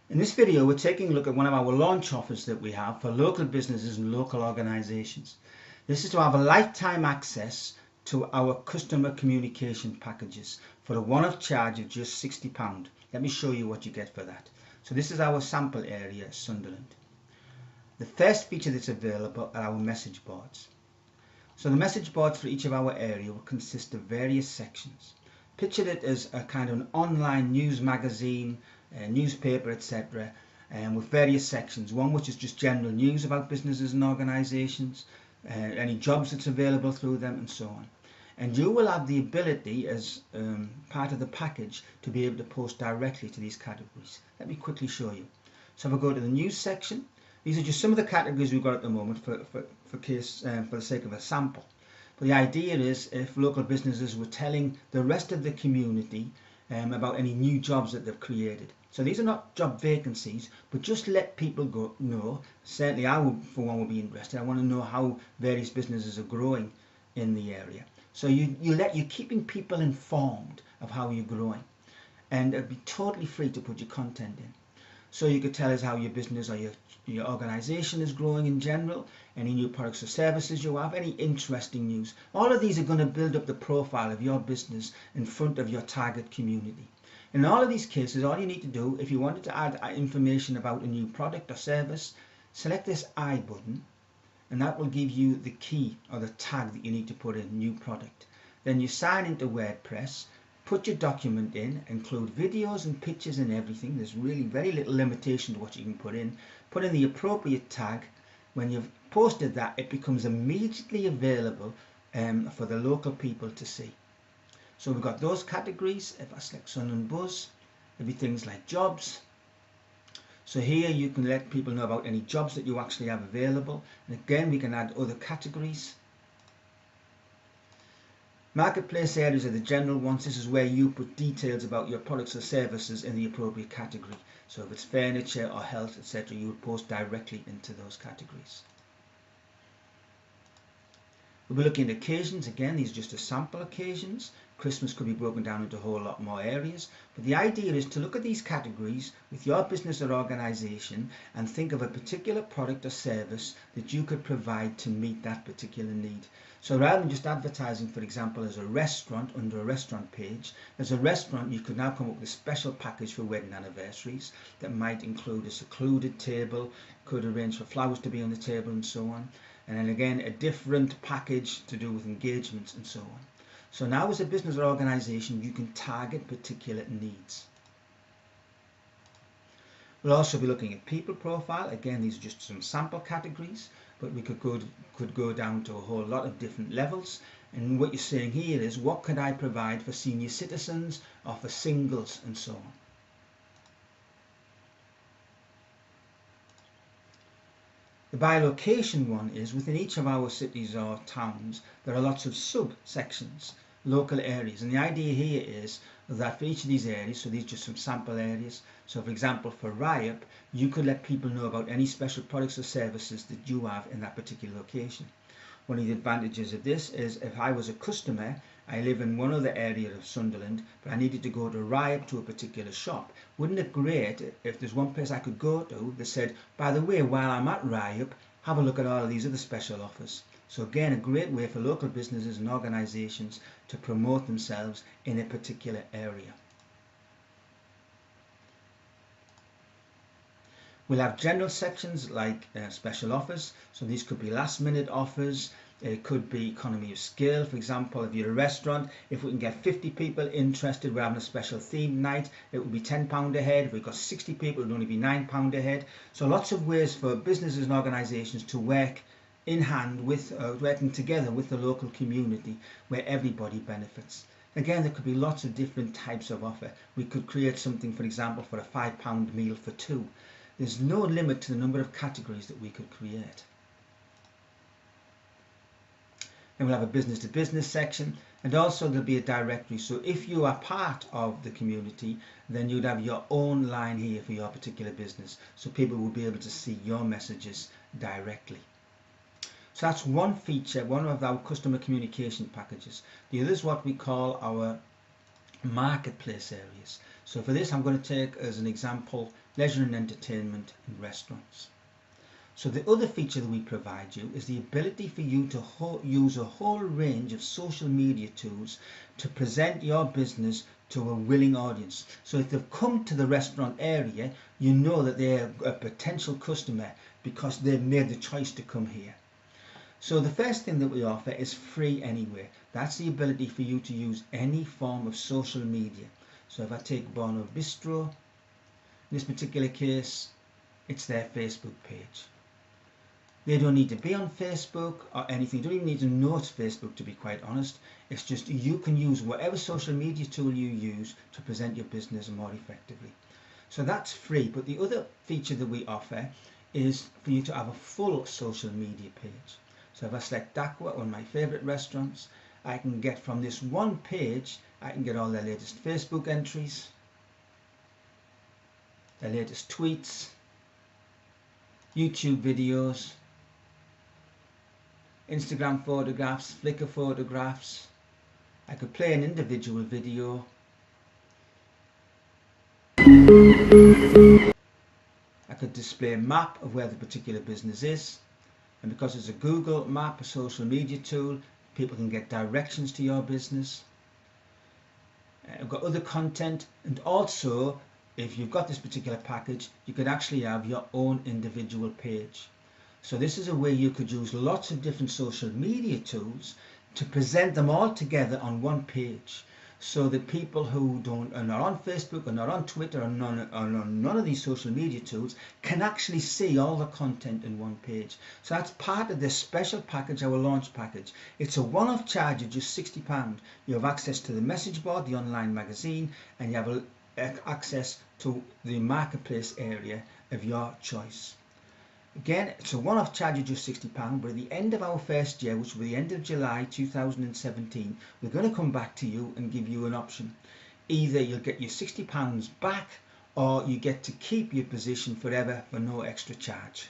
In this video, we're taking a look at one of our launch offers that we have for local businesses and local organisations. This is to have a lifetime access to our customer communication packages for a one-off charge of just £60. Let me show you what you get for that. So this is our sample area, Sunderland. The first feature that's available are our message boards. So the message boards for each of our area will consist of various sections. Picture it as a kind of an online news magazine, newspaper, etc., with various sections. One which is just general news about businesses and organisations, any jobs that's available through them, and so on. And you will have the ability, as part of the package, to be able to post directly to these categories. Let me quickly show you. So if I go to the news section, these are just some of the categories we've got at the moment for the sake of a sample. But the idea is, if local businesses were telling the rest of the community about any new jobs that they've created. So these are not job vacancies, but just let people know. Certainly I would, for one, would be interested. I want to know how various businesses are growing in the area. So you're keeping people informed of how you're growing, and it'd be totally free to put your content in. So you could tell us how your business or your organisation is growing in general, any new products or services you have, any interesting news. All of these are going to build up the profile of your business in front of your target community. In all of these cases, all you need to do, if you wanted to add information about a new product or service, select this I button, and that will give you the key or the tag that you need to put in, new product. Then you sign into WordPress, put your document in, include videos and pictures and everything. There's really very little limitation to what you can put in the appropriate tag. When you've posted that, it becomes immediately available for the local people to see. So we've got those categories. If I select Sunderland Buzz, there'll be things like jobs. So here you can let people know about any jobs that you actually have available. And again, we can add other categories. Marketplace areas are the general ones. This is where you put details about your products or services in the appropriate category. So if it's furniture or health, etc., you would post directly into those categories. We'll be looking at occasions. Again, these are just a sample occasions. Christmas could be broken down into a whole lot more areas. But the idea is to look at these categories with your business or organisation and think of a particular product or service that you could provide to meet that particular need. So rather than just advertising, for example, as a restaurant under a restaurant page, as a restaurant you could now come up with a special package for wedding anniversaries that might include a secluded table, could arrange for flowers to be on the table and so on. And then again, a different package to do with engagements and so on. So now as a business or organisation, you can target particular needs. We'll also be looking at people profile. Again, these are just some sample categories, but we could go down to a whole lot of different levels. And what you're saying here is, what could I provide for senior citizens or for singles and so on. The by location one is, within each of our cities or towns, there are lots of subsections, local areas, and the idea here is that for each of these areas, so these are just some sample areas, so for example for Ryop, you could let people know about any special products or services that you have in that particular location. One of the advantages of this is, if I was a customer, I live in one other area of Sunderland, but I needed to go to Ryop to a particular shop. Wouldn't it be great if there's one place I could go to that said, by the way, while I'm at Ryop, have a look at all of these other special offers. So again, a great way for local businesses and organisations to promote themselves in a particular area. We'll have general sections like special offers. So these could be last minute offers. It could be economy of scale. For example, if you're a restaurant, if we can get 50 people interested, we're having a special theme night, it would be £10 a head. If we've got 60 people, it would only be £9 a head. So lots of ways for businesses and organisations to work in hand with, working together with the local community where everybody benefits. Again, there could be lots of different types of offer. We could create something, for example, for a £5 meal for two. There's no limit to the number of categories that we could create. And we'll have a business to business section, and also there'll be a directory. So if you are part of the community, then you'd have your own line here for your particular business. So people will be able to see your messages directly. So that's one feature, one of our customer communication packages. The other is what we call our marketplace areas. So for this I'm going to take as an example leisure and entertainment and restaurants. So the other feature that we provide you is the ability for you to use a whole range of social media tools to present your business to a willing audience. So if they've come to the restaurant area, you know that they're a potential customer because they've made the choice to come here. So the first thing that we offer is free anywhere. That's the ability for you to use any form of social media. So if I take Bono Bistro, in this particular case, it's their Facebook page. They don't need to be on Facebook or anything. You don't even need to know it's Facebook, to be quite honest. It's just you can use whatever social media tool you use to present your business more effectively. So that's free. But the other feature that we offer is for you to have a full social media page. So if I select Dakwa, one of my favorite restaurants, I can get from this one page, I can get all their latest Facebook entries, their latest tweets, YouTube videos, Instagram photographs, Flickr photographs. I could play an individual video. I could display a map of where the particular business is. And because it's a Google map, a social media tool, people can get directions to your business. I've got other content, and also if you've got this particular package, you could actually have your own individual page. So this is a way you could use lots of different social media tools to present them all together on one page, so that people who are not on Facebook or not on Twitter or on none of these social media tools can actually see all the content in one page. So that's part of this special package, our launch package. It's a one-off charge of just £60. You have access to the message board, the online magazine, and you have access to the marketplace area of your choice. Again, it's a one-off charge of just £60, but at the end of our first year, which will be the end of July 2017, we're going to come back to you and give you an option. Either you'll get your £60 back, or you get to keep your position forever for no extra charge.